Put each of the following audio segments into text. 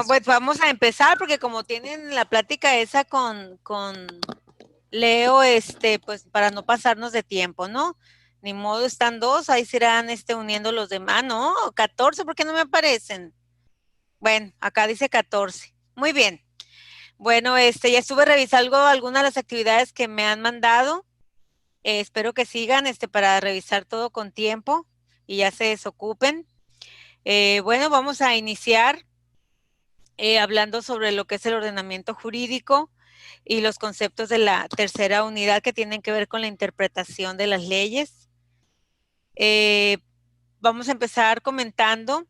Pues vamos a empezar porque como tienen la plática esa con Leo, pues para no pasarnos de tiempo, ¿no? Ni modo, están dos, ahí se irán uniendo los demás, ¿no? 14, ¿por qué no me aparecen? Bueno, acá dice 14. Muy bien. Bueno, ya estuve revisando algunas de las actividades que me han mandado. Espero que sigan, para revisar todo con tiempo y ya se desocupen. Bueno, vamos a iniciar hablando sobre lo que es el ordenamiento jurídico y los conceptos de la tercera unidad que tienen que ver con la interpretación de las leyes. Vamos a empezar comentando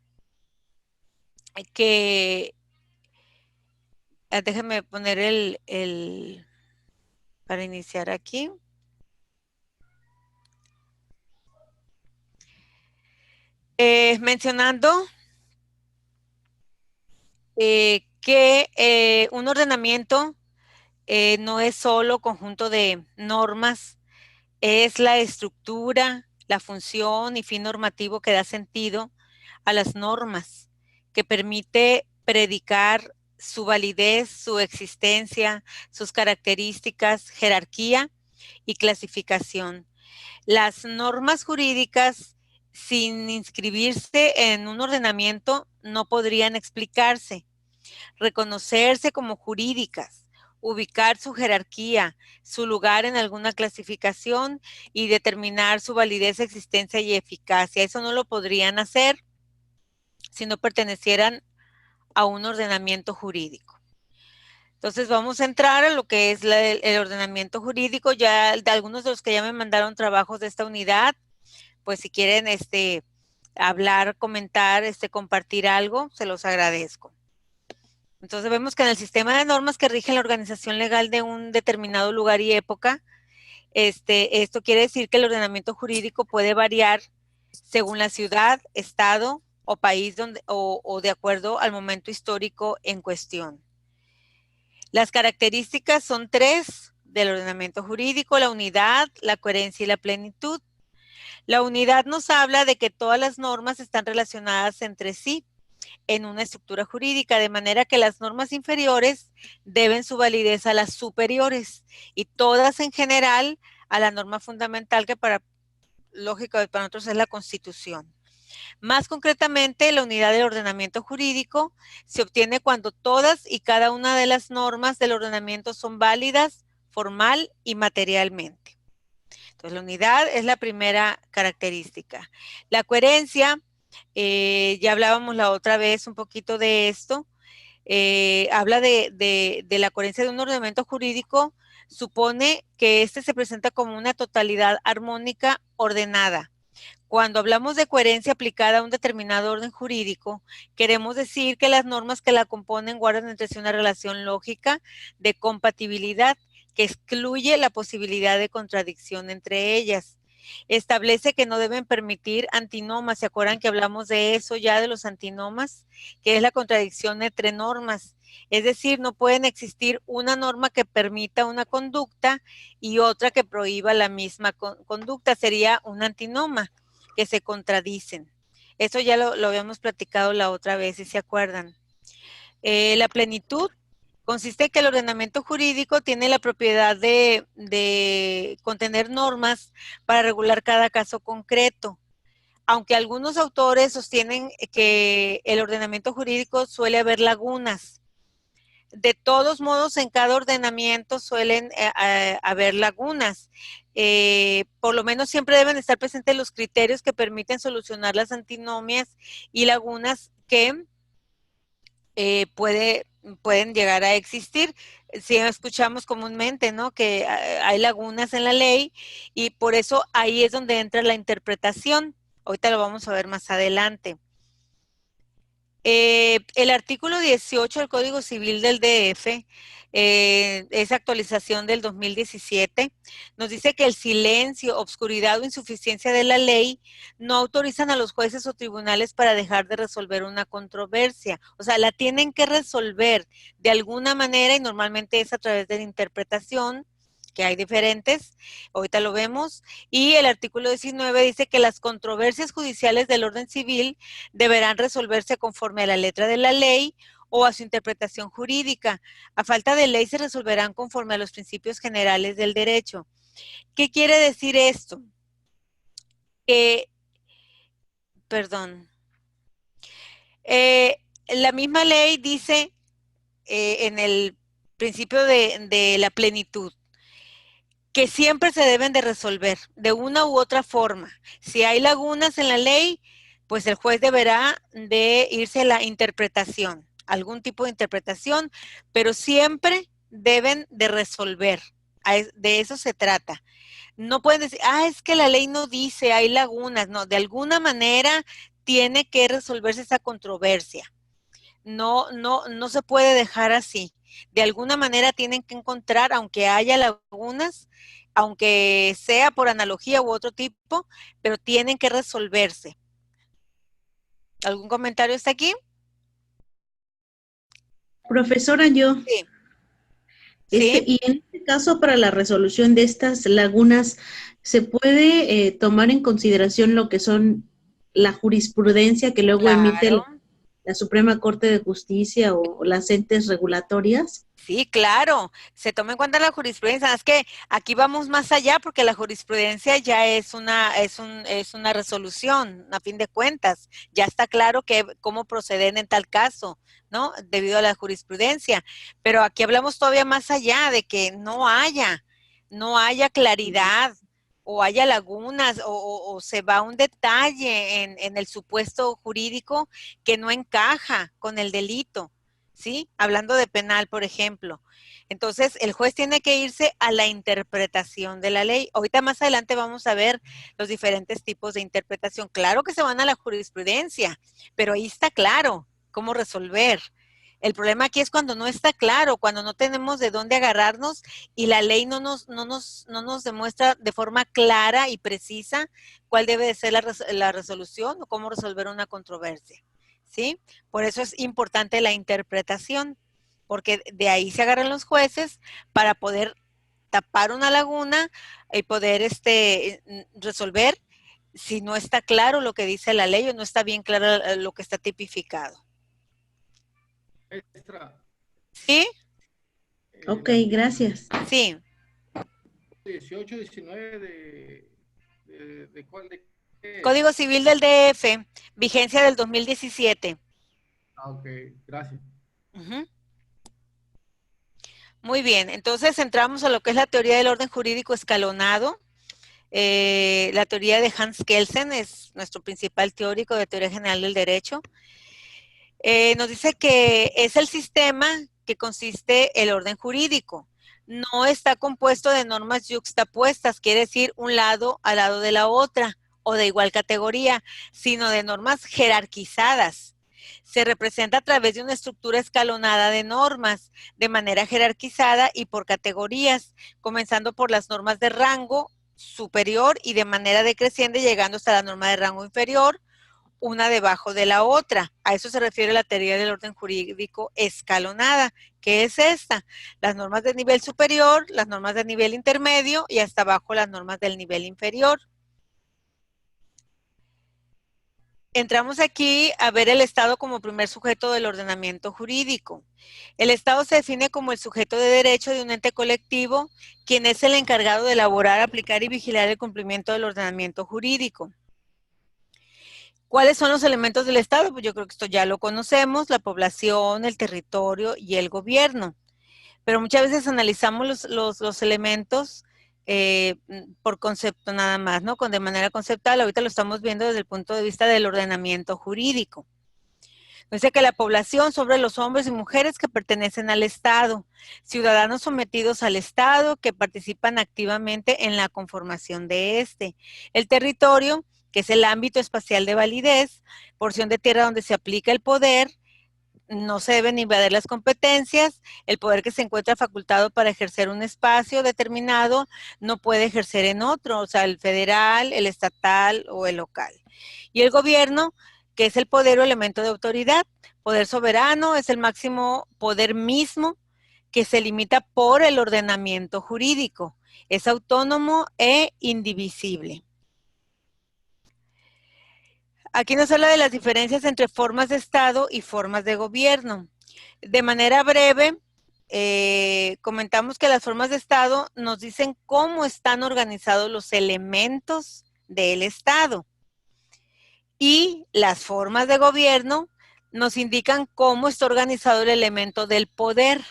que, déjenme poner para iniciar aquí. Mencionando que un ordenamiento no es solo conjunto de normas, es la estructura, la función y fin normativo que da sentido a las normas, que permite predicar su validez, su existencia, sus características, jerarquía y clasificación. Las normas jurídicas, sin inscribirse en un ordenamiento, no podrían explicarse, reconocerse como jurídicas, ubicar su jerarquía, su lugar en alguna clasificación y determinar su validez, existencia y eficacia. Eso no lo podrían hacer si no pertenecieran a un ordenamiento jurídico. Entonces vamos a entrar a lo que es el ordenamiento jurídico. Ya de algunos de los que ya me mandaron trabajos de esta unidad, pues si quieren hablar, comentar, compartir algo, se los agradezco. Entonces vemos que en el sistema de normas que rige la organización legal de un determinado lugar y época, esto quiere decir que el ordenamiento jurídico puede variar según la ciudad, estado o país o de acuerdo al momento histórico en cuestión. Las características son 3 del ordenamiento jurídico: la unidad, la coherencia y la plenitud. La unidad nos habla de que todas las normas están relacionadas entre sí en una estructura jurídica, de manera que las normas inferiores deben su validez a las superiores y todas en general a la norma fundamental que lógico, para nosotros es la Constitución. Más concretamente, la unidad del ordenamiento jurídico se obtiene cuando todas y cada una de las normas del ordenamiento son válidas formal y materialmente. Entonces, la unidad es la primera característica. La coherencia, ya hablábamos la otra vez un poquito de esto, habla de la coherencia de un ordenamiento jurídico, supone que se presenta como una totalidad armónica ordenada. Cuando hablamos de coherencia aplicada a un determinado orden jurídico, queremos decir que las normas que la componen guardan entre sí una relación lógica de compatibilidad que excluye la posibilidad de contradicción entre ellas. Establece que no deben permitir antinomas. ¿Se acuerdan que hablamos de eso ya, de los antinomas? Que es la contradicción entre normas. Es decir, no pueden existir una norma que permita una conducta y otra que prohíba la misma conducta. Sería un antinoma, que se contradicen. Eso ya lo habíamos platicado la otra vez, si se acuerdan. La plenitud consiste en que el ordenamiento jurídico tiene la propiedad de contener normas para regular cada caso concreto. Aunque algunos autores sostienen que el ordenamiento jurídico suele haber lagunas. De todos modos, en cada ordenamiento suelen haber lagunas. Por lo menos siempre deben estar presentes los criterios que permiten solucionar las antinomias y lagunas que pueden llegar a existir. Si escuchamos comúnmente, ¿no?, que hay lagunas en la ley y por eso ahí es donde entra la interpretación. Ahorita lo vamos a ver más adelante. El artículo 18 del Código Civil del DF, esa actualización del 2017, nos dice que el silencio, obscuridad o insuficiencia de la ley no autorizan a los jueces o tribunales para dejar de resolver una controversia. O sea, la tienen que resolver de alguna manera y normalmente es a través de la interpretación, que hay diferentes, ahorita lo vemos, y el artículo 19 dice que las controversias judiciales del orden civil deberán resolverse conforme a la letra de la ley o a su interpretación jurídica. A falta de ley se resolverán conforme a los principios generales del derecho. ¿Qué quiere decir esto? Perdón. La misma ley dice en el principio de la plenitud que siempre se deben de resolver de una u otra forma. Si hay lagunas en la ley, pues el juez deberá de irse a la interpretación, algún tipo de interpretación, pero siempre deben de resolver. De eso se trata. No pueden decir, es que la ley no dice, hay lagunas. No, de alguna manera tiene que resolverse esa controversia. No se puede dejar así. De alguna manera tienen que encontrar, aunque haya lagunas, aunque sea por analogía u otro tipo, pero tienen que resolverse. ¿Algún comentario hasta aquí? Profesora, yo, Sí. ¿Sí? y en este caso, para la resolución de estas lagunas, ¿se puede tomar en consideración lo que son la jurisprudencia que luego emite Claro. la Suprema Corte de Justicia o las entes regulatorias? Sí, claro, se toma en cuenta la jurisprudencia. Es que aquí vamos más allá porque la jurisprudencia ya es una resolución, a fin de cuentas. Ya está claro cómo proceder en tal caso, ¿no? Debido a la jurisprudencia. Pero aquí hablamos todavía más allá de que no haya claridad o haya lagunas o se va un detalle en el supuesto jurídico que no encaja con el delito. ¿Sí? Hablando de penal, por ejemplo. Entonces, el juez tiene que irse a la interpretación de la ley. Ahorita más adelante vamos a ver los diferentes tipos de interpretación. Claro que se van a la jurisprudencia, pero ahí está claro cómo resolver. El problema aquí es cuando no está claro, cuando no tenemos de dónde agarrarnos y la ley no nos demuestra de forma clara y precisa cuál debe de ser la resolución o cómo resolver una controversia. ¿Sí? Por eso es importante la interpretación, porque de ahí se agarran los jueces para poder tapar una laguna y poder resolver si no está claro lo que dice la ley o no está bien claro lo que está tipificado. Extra, ¿Sí? Ok, el gracias. artículo Sí. 18, 19 de cuál de qué es. Código Civil del DF, vigencia del 2017. Ok, gracias. Uh-huh. Muy bien, entonces entramos a lo que es la teoría del orden jurídico escalonado. La teoría de Hans Kelsen es nuestro principal teórico de teoría general del derecho. Nos dice que es el sistema que consiste el orden jurídico. No está compuesto de normas yuxtapuestas, quiere decir un lado al lado de la otra o de igual categoría, sino de normas jerarquizadas. Se representa a través de una estructura escalonada de normas, de manera jerarquizada y por categorías, comenzando por las normas de rango superior y de manera decreciente llegando hasta la norma de rango inferior, una debajo de la otra. A eso se refiere la teoría del orden jurídico escalonada. ¿Qué es esta? Las normas de nivel superior, las normas de nivel intermedio y hasta abajo las normas del nivel inferior. Entramos aquí a ver el Estado como primer sujeto del ordenamiento jurídico. El Estado se define como el sujeto de derecho de un ente colectivo, quien es el encargado de elaborar, aplicar y vigilar el cumplimiento del ordenamiento jurídico. ¿Cuáles son los elementos del Estado? Pues yo creo que esto ya lo conocemos, la población, el territorio y el gobierno. Pero muchas veces analizamos los elementos por concepto nada más, ¿no? De manera conceptual, ahorita lo estamos viendo desde el punto de vista del ordenamiento jurídico. Dice que la población sobre los hombres y mujeres que pertenecen al Estado, ciudadanos sometidos al Estado que participan activamente en la conformación de este. El territorio, que es el ámbito espacial de validez, porción de tierra donde se aplica el poder, no se deben invadir las competencias, el poder que se encuentra facultado para ejercer un espacio determinado no puede ejercer en otro, o sea, el federal, el estatal o el local. Y el gobierno, que es el poder o elemento de autoridad, poder soberano es el máximo poder mismo que se limita por el ordenamiento jurídico, es autónomo e indivisible. Aquí nos habla de las diferencias entre formas de Estado y formas de gobierno. De manera breve, comentamos que las formas de Estado nos dicen cómo están organizados los elementos del Estado. Y las formas de gobierno nos indican cómo está organizado el elemento del poder.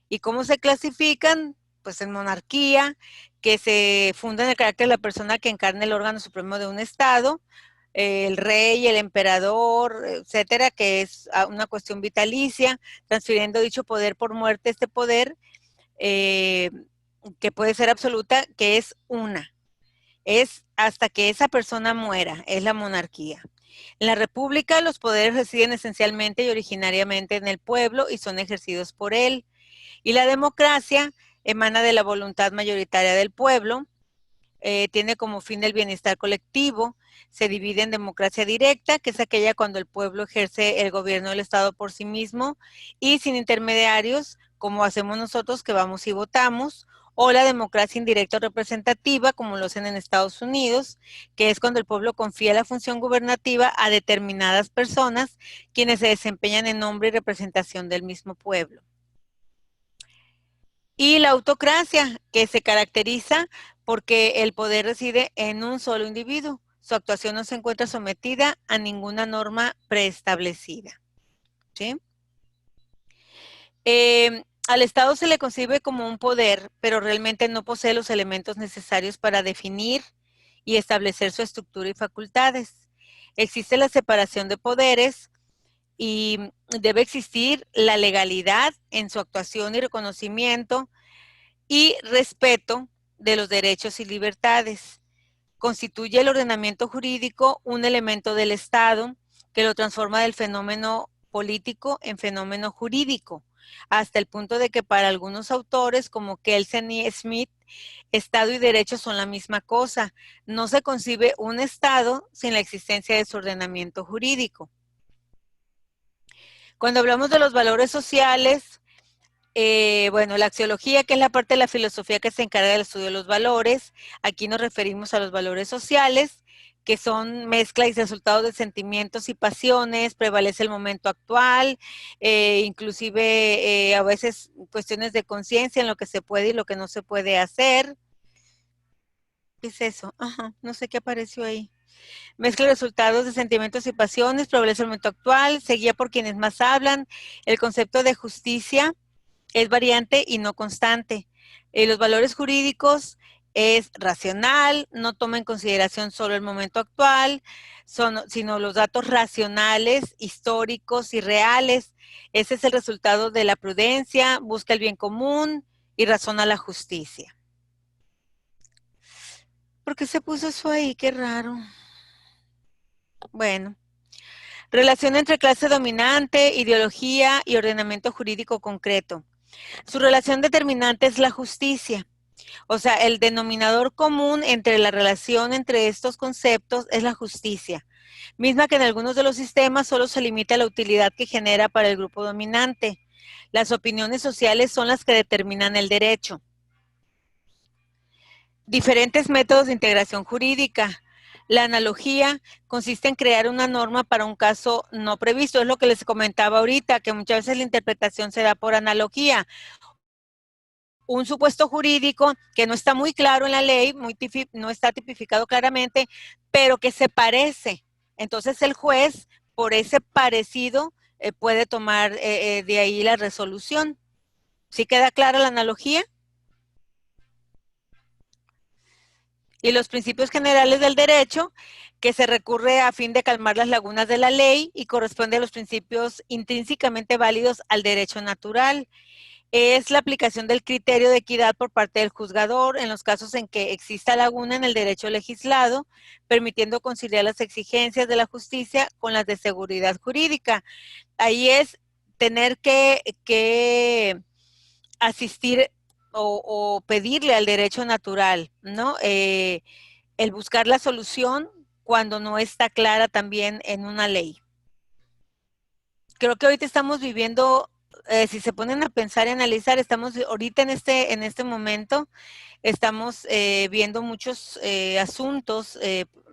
¿Y cómo se clasifican? Pues en monarquía, que se funda en el carácter de la persona que encarna el órgano supremo de un Estado, el rey, el emperador, etcétera, que es una cuestión vitalicia, transfiriendo dicho poder por muerte, este poder, que puede ser absoluta, que es una. Es hasta que esa persona muera, es la monarquía. En la república los poderes residen esencialmente y originariamente en el pueblo y son ejercidos por él. Y la democracia emana de la voluntad mayoritaria del pueblo, tiene como fin el bienestar colectivo, se divide en democracia directa, que es aquella cuando el pueblo ejerce el gobierno del Estado por sí mismo y sin intermediarios, como hacemos nosotros que vamos y votamos, o la democracia indirecta o representativa, como lo hacen en Estados Unidos, que es cuando el pueblo confía la función gubernativa a determinadas personas, quienes se desempeñan en nombre y representación del mismo pueblo. Y la autocracia, que se caracteriza porque el poder reside en un solo individuo. Su actuación no se encuentra sometida a ninguna norma preestablecida. ¿Sí? Al Estado se le concibe como un poder, pero realmente no posee los elementos necesarios para definir y establecer su estructura y facultades. Existe la separación de poderes y debe existir la legalidad en su actuación y reconocimiento y respeto de los derechos y libertades. Constituye el ordenamiento jurídico un elemento del Estado que lo transforma del fenómeno político en fenómeno jurídico, hasta el punto de que para algunos autores como Kelsen y Smith, Estado y derecho son la misma cosa. No se concibe un Estado sin la existencia de su ordenamiento jurídico. Cuando hablamos de los valores sociales, bueno, la axiología, que es la parte de la filosofía que se encarga del estudio de los valores, aquí nos referimos a los valores sociales, que son mezcla y resultados de sentimientos y pasiones, prevalece el momento actual, inclusive a veces cuestiones de conciencia en lo que se puede y lo que no se puede hacer. ¿Qué es eso? Ajá, no sé qué apareció ahí. Mezcla resultados de sentimientos y pasiones, prevalece el momento actual, se guía por quienes más hablan, el concepto de justicia es variante y no constante. Los valores jurídicos es racional, no toma en consideración solo el momento actual, sino los datos racionales, históricos y reales. Ese es el resultado de la prudencia, busca el bien común y razona la justicia. ¿Por qué se puso eso ahí? Qué raro. Bueno. Relación entre clase dominante, ideología y ordenamiento jurídico concreto. Su relación determinante es la justicia. O sea, el denominador común entre la relación entre estos conceptos es la justicia, misma que en algunos de los sistemas solo se limita a la utilidad que genera para el grupo dominante. Las opiniones sociales son las que determinan el derecho. Diferentes métodos de integración jurídica. La analogía consiste en crear una norma para un caso no previsto. Es lo que les comentaba ahorita, que muchas veces la interpretación se da por analogía. Un supuesto jurídico que no está muy claro en la ley, no está tipificado claramente, pero que se parece. Entonces el juez, por ese parecido, puede tomar de ahí la resolución. ¿Sí queda clara la analogía? Y los principios generales del derecho, que se recurre a fin de calmar las lagunas de la ley y corresponde a los principios intrínsecamente válidos al derecho natural. Es la aplicación del criterio de equidad por parte del juzgador en los casos en que exista laguna en el derecho legislado, permitiendo conciliar las exigencias de la justicia con las de seguridad jurídica. Ahí es tener que asistir o pedirle al derecho natural, ¿no? El buscar la solución cuando no está clara también en una ley. Creo que ahorita estamos viviendo, si se ponen a pensar y analizar, estamos ahorita en este momento, estamos viendo muchos asuntos,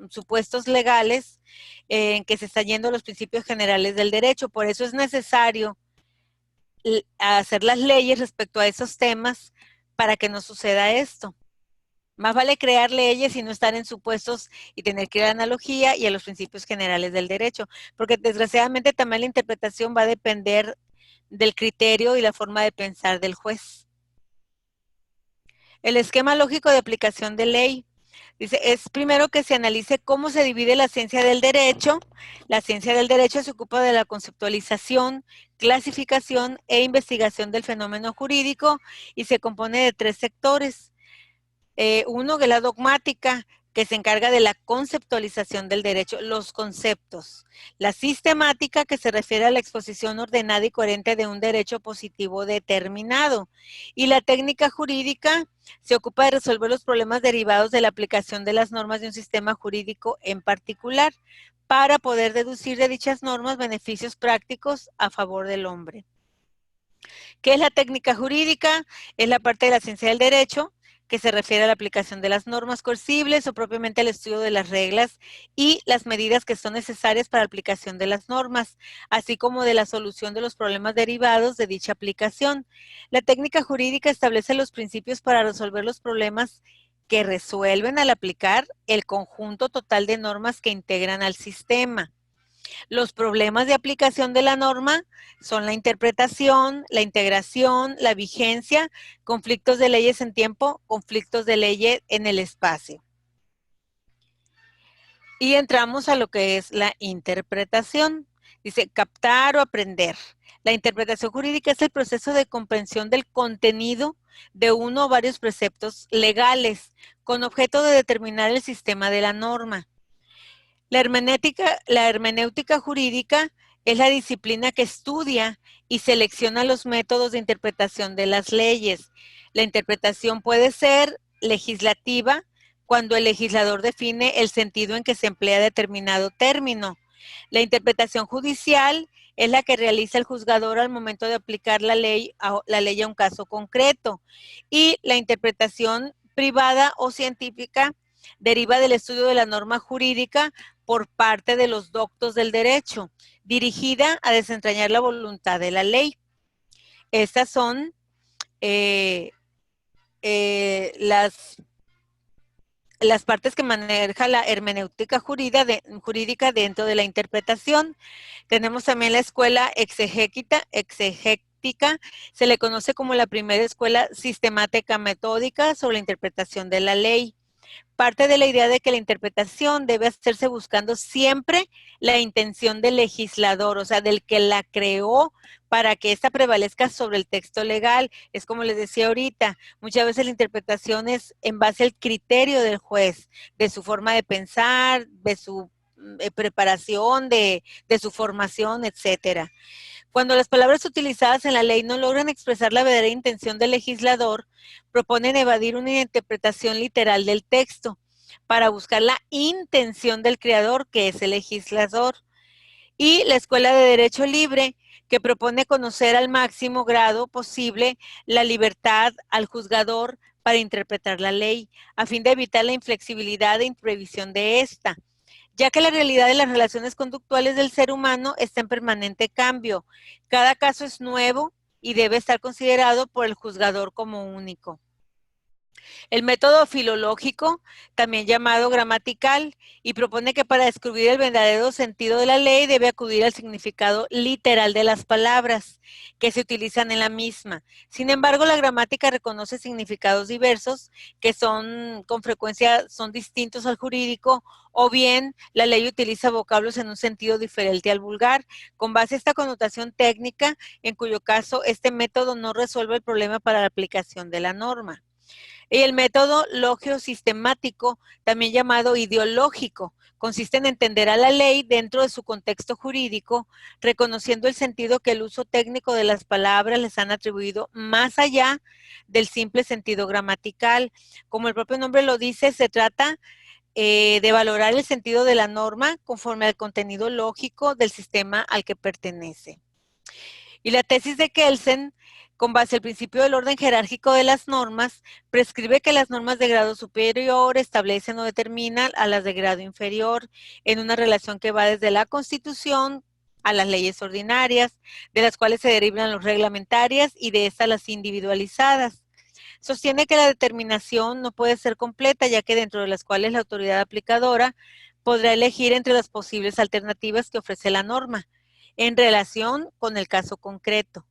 supuestos legales, en que se están yendo los principios generales del derecho. Por eso es necesario a hacer las leyes respecto a esos temas para que no suceda esto. Más vale crear leyes y no estar en supuestos y tener que ir a la analogía y a los principios generales del derecho, porque desgraciadamente también la interpretación va a depender del criterio y la forma de pensar del juez. El esquema lógico de aplicación de ley. Dice, es primero que se analice cómo se divide la ciencia del derecho. La ciencia del derecho se ocupa de la conceptualización, clasificación e investigación del fenómeno jurídico y se compone de 3 sectores. Uno que es la dogmática, que se encarga de la conceptualización del derecho, los conceptos. La sistemática, que se refiere a la exposición ordenada y coherente de un derecho positivo determinado. Y la técnica jurídica se ocupa de resolver los problemas derivados de la aplicación de las normas de un sistema jurídico en particular, para poder deducir de dichas normas beneficios prácticos a favor del hombre. ¿Qué es la técnica jurídica? Es la parte de la ciencia del derecho que se refiere a la aplicación de las normas coercibles o propiamente al estudio de las reglas y las medidas que son necesarias para la aplicación de las normas, así como de la solución de los problemas derivados de dicha aplicación. La técnica jurídica establece los principios para resolver los problemas que resuelven al aplicar el conjunto total de normas que integran al sistema. Los problemas de aplicación de la norma son la interpretación, la integración, la vigencia, conflictos de leyes en tiempo, conflictos de leyes en el espacio. Y entramos a lo que es la interpretación. Dice, captar o aprender. La interpretación jurídica es el proceso de comprensión del contenido de uno o varios preceptos legales con objeto de determinar el sistema de la norma. La hermenéutica jurídica es la disciplina que estudia y selecciona los métodos de interpretación de las leyes. La interpretación puede ser legislativa cuando el legislador define el sentido en que se emplea determinado término. La interpretación judicial es la que realiza el juzgador al momento de aplicar la ley a un caso concreto. Y la interpretación privada o científica deriva del estudio de la norma jurídica por parte de los doctos del derecho, dirigida a desentrañar la voluntad de la ley. Estas son las partes que maneja la hermenéutica jurídica dentro de la interpretación. Tenemos también la escuela exegética, se le conoce como la primera escuela sistemática metódica sobre la interpretación de la ley. Parte de la idea de que la interpretación debe hacerse buscando siempre la intención del legislador, o sea, del que la creó para que ésta prevalezca sobre el texto legal. Es como les decía ahorita, muchas veces la interpretación es en base al criterio del juez, de su forma de pensar, de su preparación, de su formación, etcétera. Cuando las palabras utilizadas en la ley no logran expresar la verdadera intención del legislador, proponen evadir una interpretación literal del texto para buscar la intención del creador, que es el legislador. Y la Escuela de Derecho Libre, que propone conocer al máximo grado posible la libertad al juzgador para interpretar la ley, a fin de evitar la inflexibilidad e imprevisión de esta, ya que la realidad de las relaciones conductuales del ser humano está en permanente cambio. Cada caso es nuevo y debe estar considerado por el juzgador como único. El método filológico, también llamado gramatical, y propone que para descubrir el verdadero sentido de la ley debe acudir al significado literal de las palabras que se utilizan en la misma. Sin embargo, la gramática reconoce significados diversos que con frecuencia son distintos al jurídico, o bien la ley utiliza vocablos en un sentido diferente al vulgar, con base a esta connotación técnica, en cuyo caso este método no resuelve el problema para la aplicación de la norma. Y el método logio-sistemático, también llamado ideológico, consiste en entender a la ley dentro de su contexto jurídico, reconociendo el sentido que el uso técnico de las palabras les han atribuido más allá del simple sentido gramatical. Como el propio nombre lo dice, se trata de valorar el sentido de la norma conforme al contenido lógico del sistema al que pertenece. Y la tesis de Kelsen, con base al principio del orden jerárquico de las normas, prescribe que las normas de grado superior establecen o determinan a las de grado inferior en una relación que va desde la Constitución a las leyes ordinarias, de las cuales se derivan las reglamentarias y de estas las individualizadas. Sostiene que la determinación no puede ser completa, ya que dentro de las cuales la autoridad aplicadora podrá elegir entre las posibles alternativas que ofrece la norma, en relación con el caso concreto.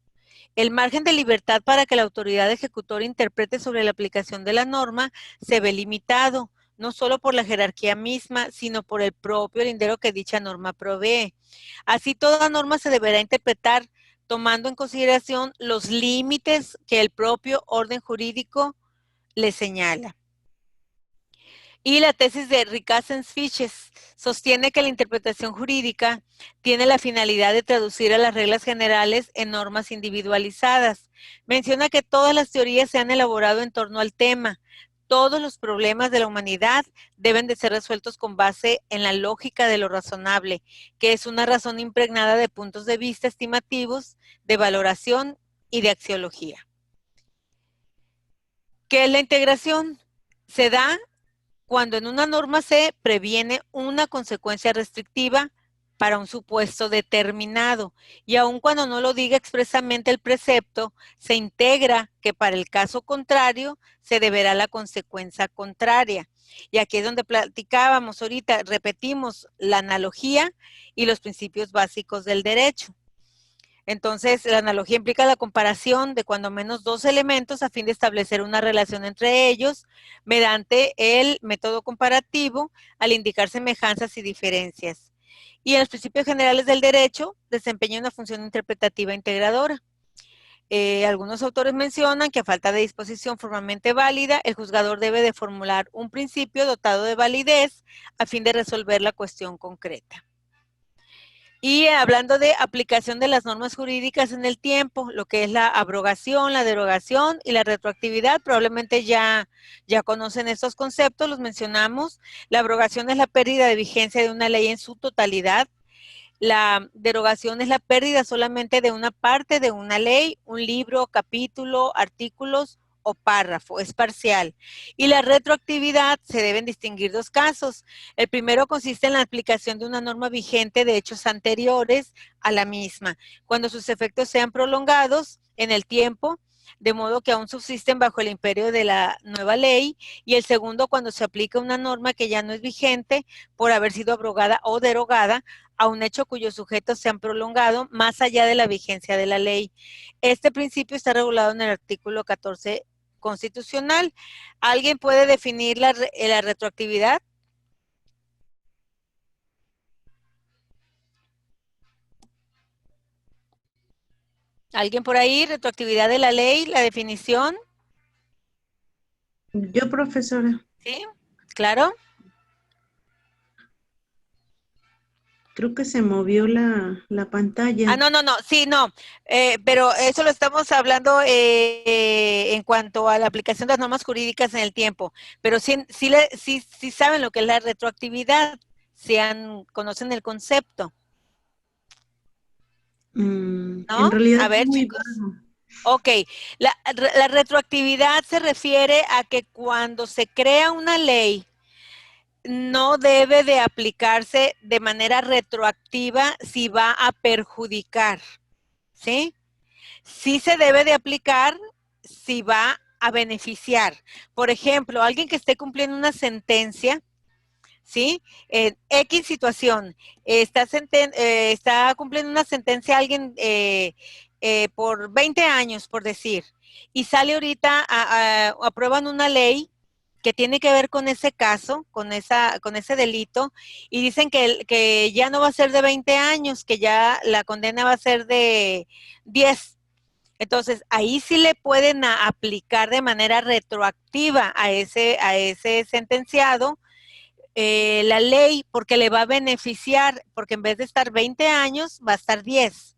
El margen de libertad para que la autoridad ejecutora interprete sobre la aplicación de la norma se ve limitado, no solo por la jerarquía misma, sino por el propio lindero que dicha norma provee. Así, toda norma se deberá interpretar tomando en consideración los límites que el propio orden jurídico le señala. Y la tesis de Rickasen-Fiches sostiene que la interpretación jurídica tiene la finalidad de traducir a las reglas generales en normas individualizadas. Menciona que todas las teorías se han elaborado en torno al tema. Todos los problemas de la humanidad deben de ser resueltos con base en la lógica de lo razonable, que es una razón impregnada de puntos de vista estimativos, de valoración y de axiología. ¿Qué es la integración? Se da cuando en una norma se previene una consecuencia restrictiva para un supuesto determinado, y aun cuando no lo diga expresamente el precepto, se integra que para el caso contrario se deberá la consecuencia contraria. Y aquí es donde platicábamos ahorita, repetimos la analogía y los principios básicos del derecho. Entonces, la analogía implica la comparación de cuando menos dos elementos a fin de establecer una relación entre ellos mediante el método comparativo al indicar semejanzas y diferencias. Y en los principios generales del derecho desempeña una función interpretativa integradora. Algunos autores mencionan que a falta de disposición formalmente válida, el juzgador debe de formular un principio dotado de validez a fin de resolver la cuestión concreta. Y hablando de aplicación de las normas jurídicas en el tiempo, lo que es la abrogación, la derogación y la retroactividad, probablemente ya conocen estos conceptos, los mencionamos. La abrogación es la pérdida de vigencia de una ley en su totalidad. La derogación es la pérdida solamente de una parte de una ley, un libro, capítulo, artículos o párrafo, es parcial. Y la retroactividad se deben distinguir dos casos. El primero consiste en la aplicación de una norma vigente de hechos anteriores a la misma, cuando sus efectos sean prolongados en el tiempo, de modo que aún subsisten bajo el imperio de la nueva ley, y el segundo cuando se aplica una norma que ya no es vigente por haber sido abrogada o derogada a un hecho cuyos sujetos se han prolongado más allá de la vigencia de la ley. Este principio está regulado en el artículo 14 constitucional. ¿Alguien puede definir la retroactividad? ¿Alguien por ahí? Retroactividad de la ley, la definición. Yo, profesora. Sí, claro. Creo que se movió la pantalla. No, sí, no, pero eso lo estamos hablando en cuanto a la aplicación de las normas jurídicas en el tiempo, pero sí saben lo que es la retroactividad, conocen el concepto. ¿No? En realidad a ver, es muy chicos. bajo. Ok, la retroactividad se refiere a que cuando se crea una ley, no debe de aplicarse de manera retroactiva si va a perjudicar, ¿sí? Sí se debe de aplicar si va a beneficiar. Por ejemplo, alguien que esté cumpliendo una sentencia, ¿sí? En X situación, está cumpliendo una sentencia alguien por 20 años, por decir, y sale ahorita, aprueban una ley que tiene que ver con ese caso, con ese delito, y dicen que ya no va a ser de 20 años, que ya la condena va a ser de 10. Entonces, ahí sí le pueden aplicar de manera retroactiva a ese sentenciado la ley, porque le va a beneficiar, porque en vez de estar 20 años, va a estar 10.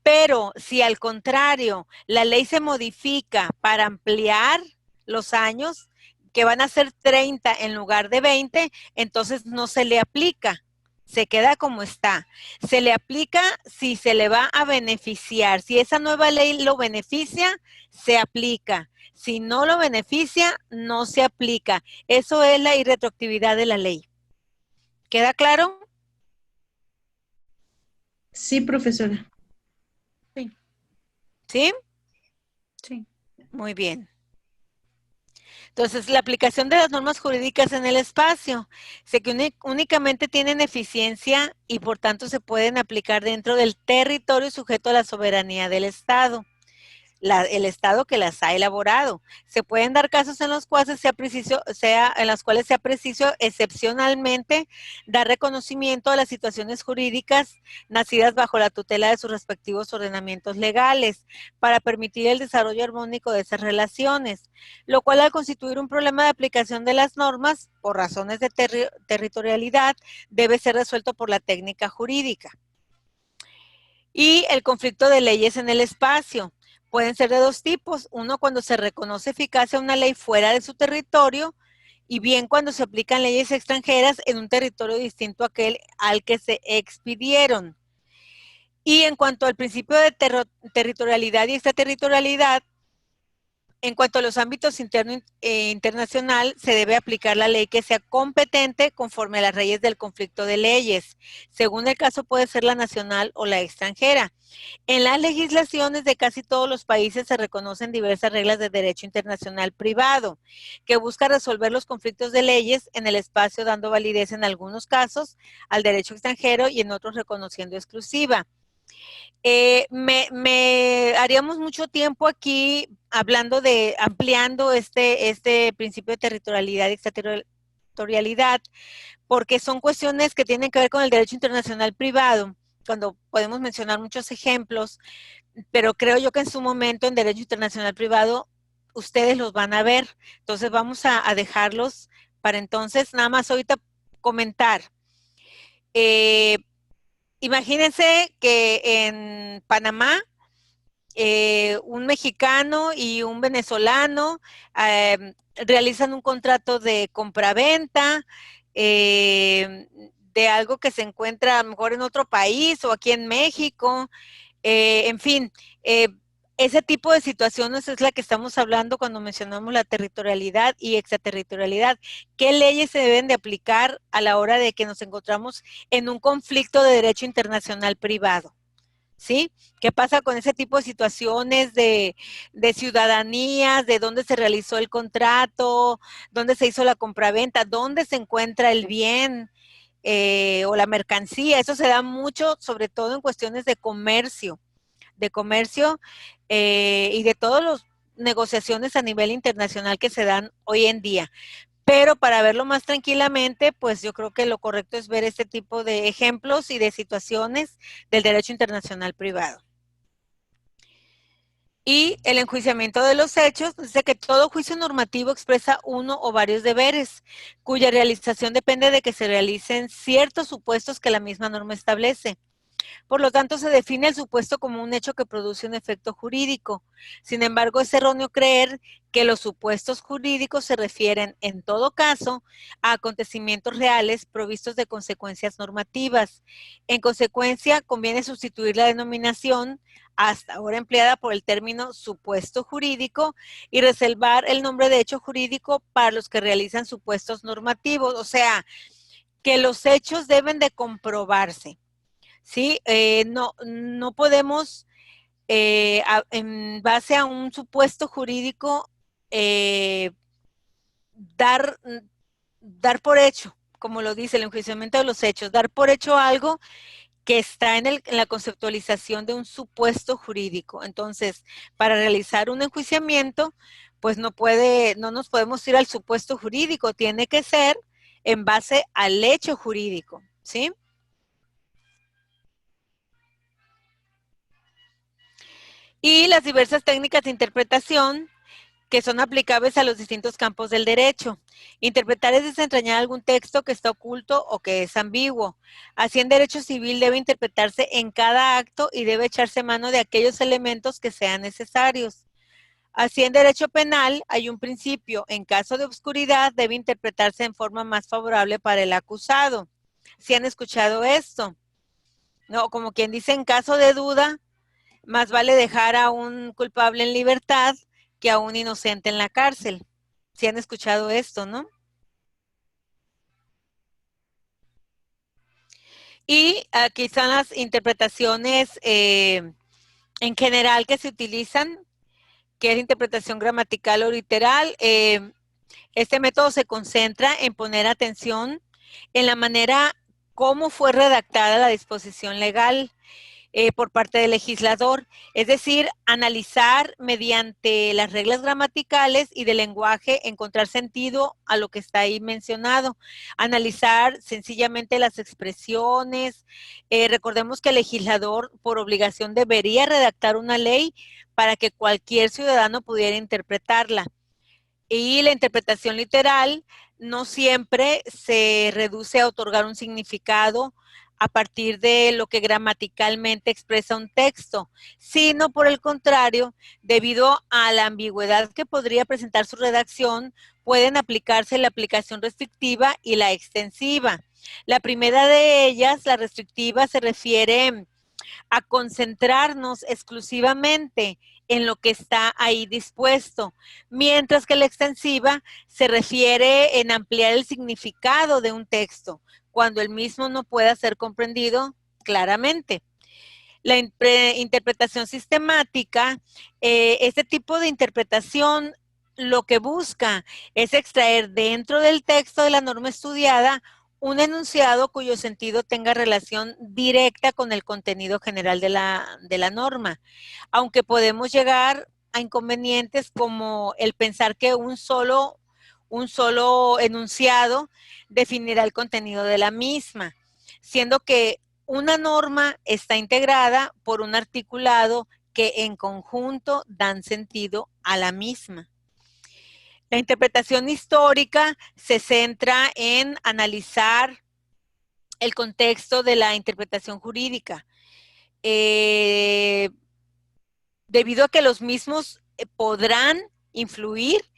Pero si al contrario, la ley se modifica para ampliar los años, que van a ser 30 en lugar de 20, entonces no se le aplica, se queda como está. Se le aplica si se le va a beneficiar. Si esa nueva ley lo beneficia, se aplica. Si no lo beneficia, no se aplica. Eso es la irretroactividad de la ley. ¿Queda claro? Sí, profesora. Sí. ¿Sí? Sí. Muy bien. Entonces, la aplicación de las normas jurídicas en el espacio, sé que únicamente tienen eficiencia y por tanto se pueden aplicar dentro del territorio sujeto a la soberanía del Estado. El Estado que las ha elaborado. Se pueden dar casos en los cuales sea preciso excepcionalmente dar reconocimiento a las situaciones jurídicas nacidas bajo la tutela de sus respectivos ordenamientos legales para permitir el desarrollo armónico de esas relaciones, lo cual al constituir un problema de aplicación de las normas por razones de territorialidad debe ser resuelto por la técnica jurídica. Y el conflicto de leyes en el espacio. Pueden ser de dos tipos. Uno, cuando se reconoce eficacia a una ley fuera de su territorio, y bien cuando se aplican leyes extranjeras en un territorio distinto a aquel al que se expidieron. Y en cuanto al principio de territorialidad y extraterritorialidad, en cuanto a los ámbitos interno e internacional, se debe aplicar la ley que sea competente conforme a las leyes del conflicto de leyes. Según el caso puede ser la nacional o la extranjera. En las legislaciones de casi todos los países se reconocen diversas reglas de derecho internacional privado, que busca resolver los conflictos de leyes en el espacio, dando validez en algunos casos al derecho extranjero y en otros reconociendo exclusiva. Haríamos mucho tiempo aquí ampliando este principio de territorialidad y extraterritorialidad, porque son cuestiones que tienen que ver con el derecho internacional privado, cuando podemos mencionar muchos ejemplos, pero creo yo que en su momento en derecho internacional privado ustedes los van a ver. Entonces vamos a dejarlos para entonces, nada más ahorita comentar. Imagínense que en Panamá un mexicano y un venezolano realizan un contrato de compraventa de algo que se encuentra a lo mejor en otro país o aquí en México, en fin, ese tipo de situaciones es la que estamos hablando cuando mencionamos la territorialidad y extraterritorialidad. ¿Qué leyes se deben de aplicar a la hora de que nos encontramos en un conflicto de derecho internacional privado? ¿Sí? ¿Qué pasa con ese tipo de situaciones de ciudadanías, de dónde se realizó el contrato, dónde se hizo la compraventa, dónde se encuentra el bien o la mercancía? Eso se da mucho, sobre todo en cuestiones de comercio y de todas las negociaciones a nivel internacional que se dan hoy en día. Pero para verlo más tranquilamente, pues yo creo que lo correcto es ver este tipo de ejemplos y de situaciones del derecho internacional privado. Y el enjuiciamiento de los hechos dice que todo juicio normativo expresa uno o varios deberes, cuya realización depende de que se realicen ciertos supuestos que la misma norma establece. Por lo tanto, se define el supuesto como un hecho que produce un efecto jurídico. Sin embargo, es erróneo creer que los supuestos jurídicos se refieren, en todo caso, a acontecimientos reales provistos de consecuencias normativas. En consecuencia, conviene sustituir la denominación hasta ahora empleada por el término supuesto jurídico y reservar el nombre de hecho jurídico para los que realizan supuestos normativos. O sea, que los hechos deben de comprobarse. ¿Sí? No podemos, en base a un supuesto jurídico, dar, por hecho, como lo dice el enjuiciamiento de los hechos, dar por hecho algo que está en la conceptualización de un supuesto jurídico. Entonces, para realizar un enjuiciamiento, pues no nos podemos ir al supuesto jurídico, tiene que ser en base al hecho jurídico, ¿sí? Y las diversas técnicas de interpretación que son aplicables a los distintos campos del derecho. Interpretar es desentrañar algún texto que está oculto o que es ambiguo. Así en derecho civil debe interpretarse en cada acto y debe echarse mano de aquellos elementos que sean necesarios. Así en derecho penal hay un principio, en caso de obscuridad debe interpretarse en forma más favorable para el acusado. ¿Sí han escuchado esto? No, como quien dice, en caso de duda, más vale dejar a un culpable en libertad que a un inocente en la cárcel. ¿Sí han escuchado esto, no? Y aquí están las interpretaciones en general que se utilizan, que es interpretación gramatical o literal. Este método se concentra en poner atención en la manera cómo fue redactada la disposición legal por parte del legislador, es decir, analizar mediante las reglas gramaticales y del lenguaje, encontrar sentido a lo que está ahí mencionado, analizar sencillamente las expresiones. Recordemos que el legislador por obligación debería redactar una ley para que cualquier ciudadano pudiera interpretarla. Y la interpretación literal no siempre se reduce a otorgar un significado a partir de lo que gramaticalmente expresa un texto, sino por el contrario, debido a la ambigüedad que podría presentar su redacción, pueden aplicarse la aplicación restrictiva y la extensiva. La primera de ellas, la restrictiva, se refiere a concentrarnos exclusivamente en lo que está ahí dispuesto, mientras que la extensiva se refiere en ampliar el significado de un texto, cuando el mismo no pueda ser comprendido claramente. La interpretación sistemática, este tipo de interpretación lo que busca es extraer dentro del texto de la norma estudiada un enunciado cuyo sentido tenga relación directa con el contenido general de la norma, aunque podemos llegar a inconvenientes como el pensar que un solo enunciado definirá el contenido de la misma, siendo que una norma está integrada por un articulado que en conjunto dan sentido a la misma. La interpretación histórica se centra en analizar el contexto de la interpretación jurídica, debido a que los mismos podrán influir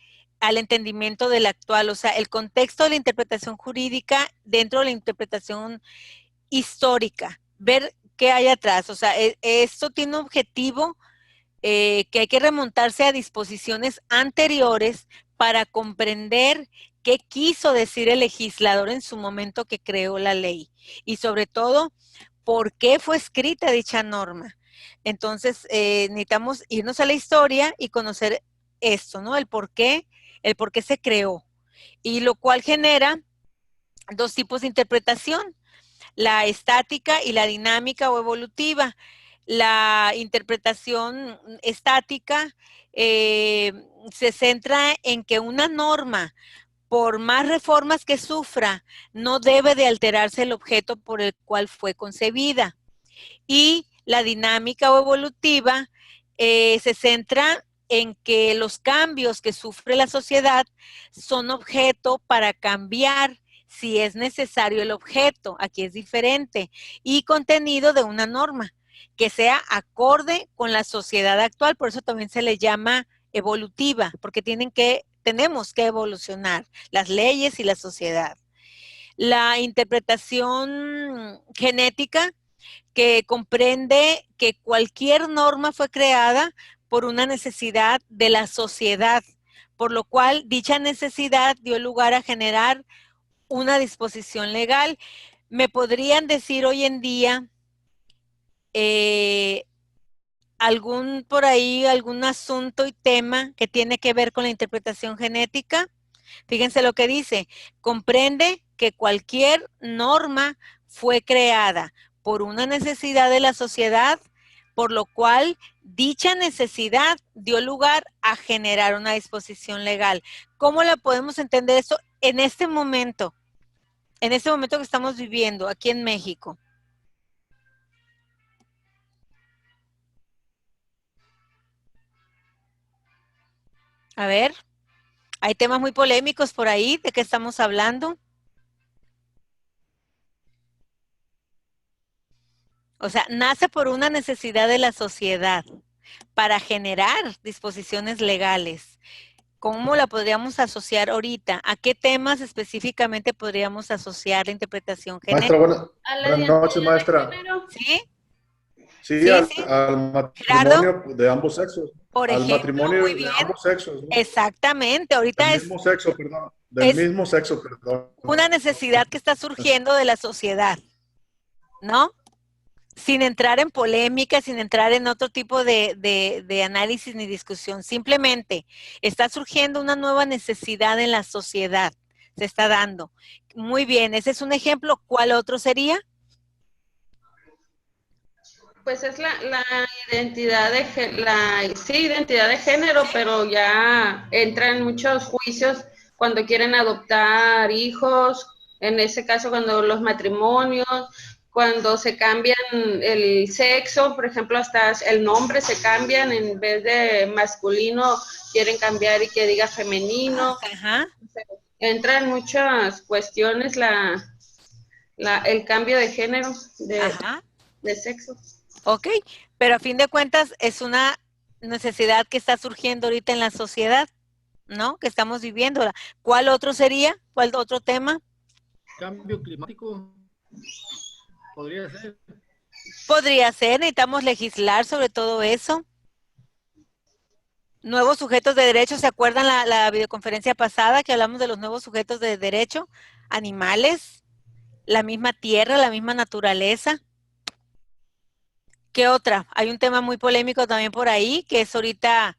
al entendimiento del actual, o sea, el contexto de la interpretación jurídica dentro de la interpretación histórica, ver qué hay atrás, o sea, esto tiene un objetivo que hay que remontarse a disposiciones anteriores para comprender qué quiso decir el legislador en su momento que creó la ley y sobre todo, por qué fue escrita dicha norma. Entonces, necesitamos irnos a la historia y conocer esto, ¿no? El por qué se creó, y lo cual genera dos tipos de interpretación, la estática y la dinámica o evolutiva. La interpretación estática se centra en que una norma, por más reformas que sufra, no debe de alterarse el objeto por el cual fue concebida. Y la dinámica o evolutiva se centra en que los cambios que sufre la sociedad son objeto para cambiar si es necesario el objeto, aquí es diferente, y contenido de una norma que sea acorde con la sociedad actual, por eso también se le llama evolutiva, porque tenemos que evolucionar las leyes y la sociedad. La interpretación genética, que comprende que cualquier norma fue creada por una necesidad de la sociedad, por lo cual dicha necesidad dio lugar a generar una disposición legal. ¿Me podrían decir hoy en día algún asunto y tema que tiene que ver con la interpretación genética? Fíjense lo que dice, comprende que cualquier norma fue creada por una necesidad de la sociedad, por lo cual dicha necesidad dio lugar a generar una disposición legal. ¿Cómo la podemos entender esto en este momento que estamos viviendo aquí en México? A ver, hay temas muy polémicos por ahí, ¿de qué estamos hablando? O sea, nace por una necesidad de la sociedad para generar disposiciones legales. ¿Cómo la podríamos asociar ahorita? ¿A qué temas específicamente podríamos asociar la interpretación Maestra, genética? buenas noches, maestra. ¿Sí? Sí, Sí, al, sí. al Gerardo, matrimonio de ambos sexos. por Al ejemplo, matrimonio muy de bien. ambos sexos, ¿no? Exactamente. Ahorita Del es mismo sexo, perdón. Del mismo sexo, perdón. una necesidad que está surgiendo de la sociedad. ¿no? Sin entrar en polémica, sin entrar en otro tipo de análisis ni discusión. Simplemente está surgiendo una nueva necesidad en la sociedad. Se está dando. Muy bien, ese es un ejemplo. ¿Cuál otro sería? Pues es la identidad identidad de género, pero ya entran muchos juicios cuando quieren adoptar hijos, en ese caso cuando los matrimonios, cuando se cambian el sexo, por ejemplo, hasta el nombre se cambian, en vez de masculino quieren cambiar y que diga femenino. Ajá. Entran muchas cuestiones el cambio de género, de sexo. Ok, pero a fin de cuentas es una necesidad que está surgiendo ahorita en la sociedad, ¿no? Que estamos viviendo. ¿Cuál otro sería? ¿Cuál otro tema? Cambio climático. Podría ser. Podría ser, necesitamos legislar sobre todo eso. Nuevos sujetos de derecho, ¿se acuerdan la videoconferencia pasada que hablamos de los nuevos sujetos de derecho? Animales, la misma tierra, la misma naturaleza. ¿Qué otra? Hay un tema muy polémico también por ahí, que es ahorita,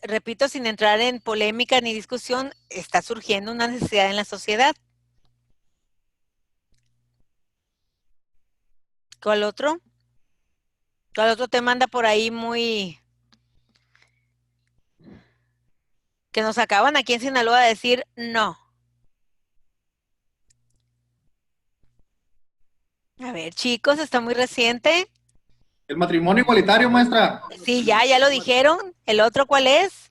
repito, sin entrar en polémica ni discusión, está surgiendo una necesidad en la sociedad. ¿Cuál otro? ¿Cuál otro tema anda por ahí muy... que nos acaban aquí en Sinaloa de decir no? A ver, chicos, está muy reciente. El matrimonio igualitario, maestra. Sí, ya lo dijeron. ¿El otro cuál es?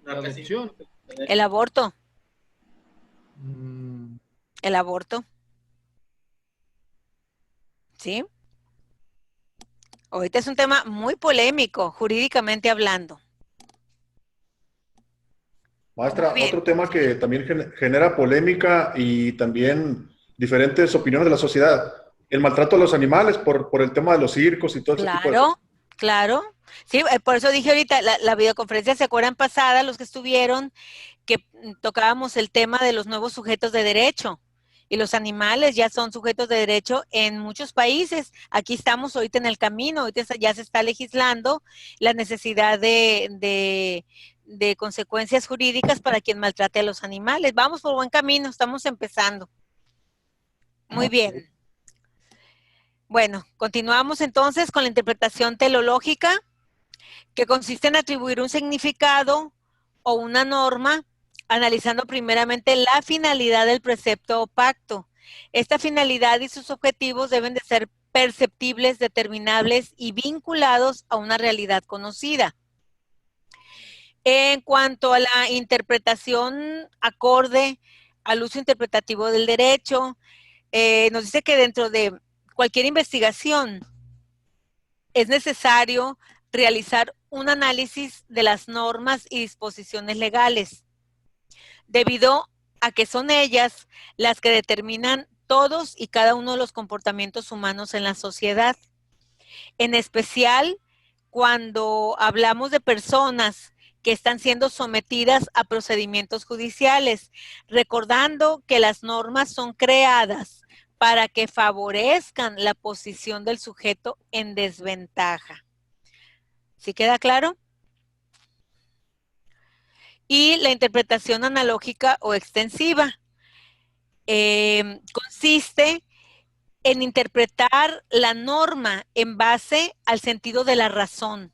La adopción. El aborto. Mm, El aborto. ¿Sí? Ahorita es un tema muy polémico, jurídicamente hablando. Maestra, Bien. otro tema que también genera polémica y también diferentes opiniones de la sociedad, el maltrato a los animales por el tema de los circos y todo ese tipo de cosas. Claro. Sí, por eso dije ahorita, la videoconferencia, ¿se acuerdan pasada los que estuvieron? Que tocábamos el tema de los nuevos sujetos de derecho. Y los animales ya son sujetos de derecho en muchos países. Aquí estamos ahorita en el camino, ahorita ya se está legislando la necesidad de consecuencias jurídicas para quien maltrate a los animales. Vamos por buen camino, estamos empezando. Muy bien. Bueno, continuamos entonces con la interpretación teleológica, que consiste en atribuir un significado o una norma, analizando primeramente la finalidad del precepto o pacto. Esta finalidad y sus objetivos deben de ser perceptibles, determinables y vinculados a una realidad conocida. En cuanto a la interpretación acorde al uso interpretativo del derecho, nos dice que dentro de cualquier investigación es necesario realizar un análisis de las normas y disposiciones legales, debido a que son ellas las que determinan todos y cada uno de los comportamientos humanos en la sociedad. En especial, cuando hablamos de personas que están siendo sometidas a procedimientos judiciales, recordando que las normas son creadas para que favorezcan la posición del sujeto en desventaja. ¿Sí queda claro? Y la interpretación analógica o extensiva consiste en interpretar la norma en base al sentido de la razón.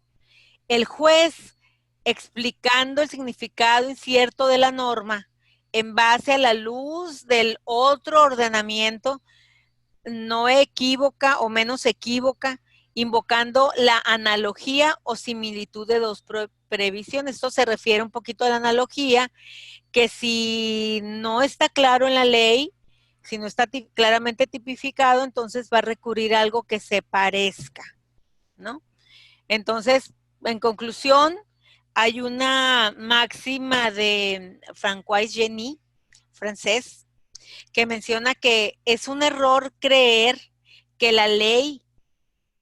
El juez, explicando el significado incierto de la norma en base a la luz del otro ordenamiento, no equívoca o menos equívoca, invocando la analogía o similitud de dos previsiones. Esto se refiere un poquito a la analogía, que si no está claro en la ley, si no está claramente tipificado, entonces va a recurrir a algo que se parezca, ¿no? Entonces, en conclusión, hay una máxima de François Genis, francés, que menciona que es un error creer que la ley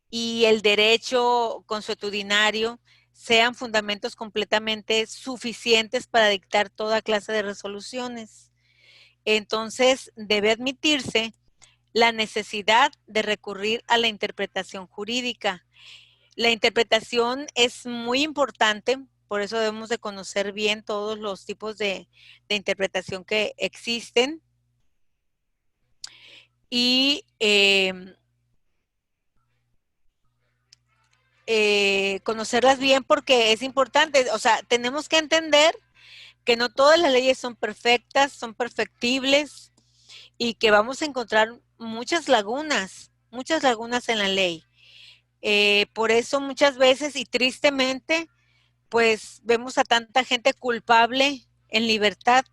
y el derecho consuetudinario sean fundamentos completamente suficientes para dictar toda clase de resoluciones. Entonces, debe admitirse la necesidad de recurrir a la interpretación jurídica. La interpretación es muy importante, por eso debemos de conocer bien todos los tipos de interpretación que existen. Y conocerlas bien porque es importante. O sea, tenemos que entender que no todas las leyes son perfectas, son perfectibles y que vamos a encontrar muchas lagunas en la ley. Por eso muchas veces y tristemente, pues vemos a tanta gente culpable en libertad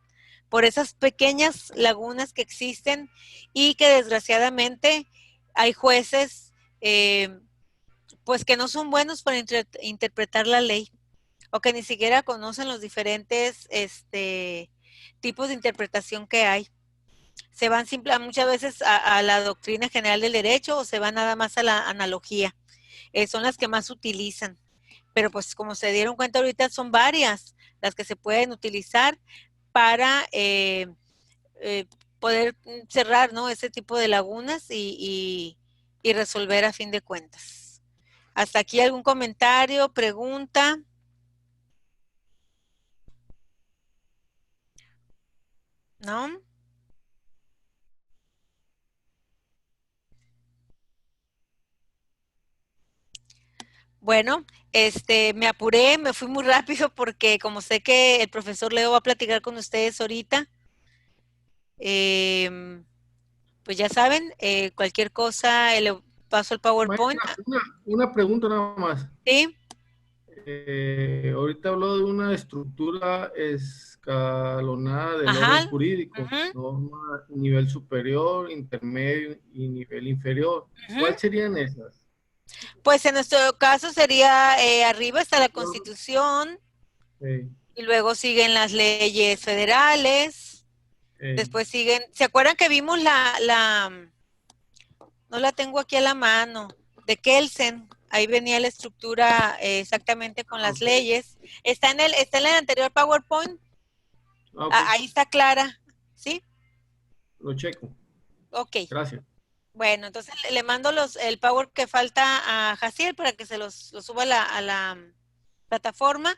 por esas pequeñas lagunas que existen y que desgraciadamente hay jueces pues que no son buenos para interpretar la ley o que ni siquiera conocen los diferentes tipos de interpretación que hay. Se van muchas veces a la doctrina general del derecho o se van nada más a la analogía. Son las que más utilizan. Pero pues como se dieron cuenta ahorita son varias las que se pueden utilizar para poder cerrar, ¿no?, ese tipo de lagunas y resolver a fin de cuentas. ¿Hasta aquí algún comentario, pregunta? ¿No? Bueno, me apuré, me fui muy rápido porque como sé que el profesor Leo va a platicar con ustedes ahorita, pues ya saben, cualquier cosa, le paso el PowerPoint. Maestra, una pregunta nada más. Sí. Ahorita habló de una estructura escalonada de Ajá. orden jurídico, norma, nivel superior, intermedio y nivel inferior. ¿Cuáles serían esas? Pues en nuestro caso sería arriba está la Constitución, y luego siguen las leyes federales, después siguen, ¿se acuerdan que vimos no la tengo aquí a la mano, de Kelsen? Ahí venía la estructura exactamente con las leyes. Está en el anterior PowerPoint. Ahí está clara, ¿sí? Lo checo. Ok. Gracias. Bueno, entonces le mando el Power que falta a Jaciel para que se los suba a la plataforma.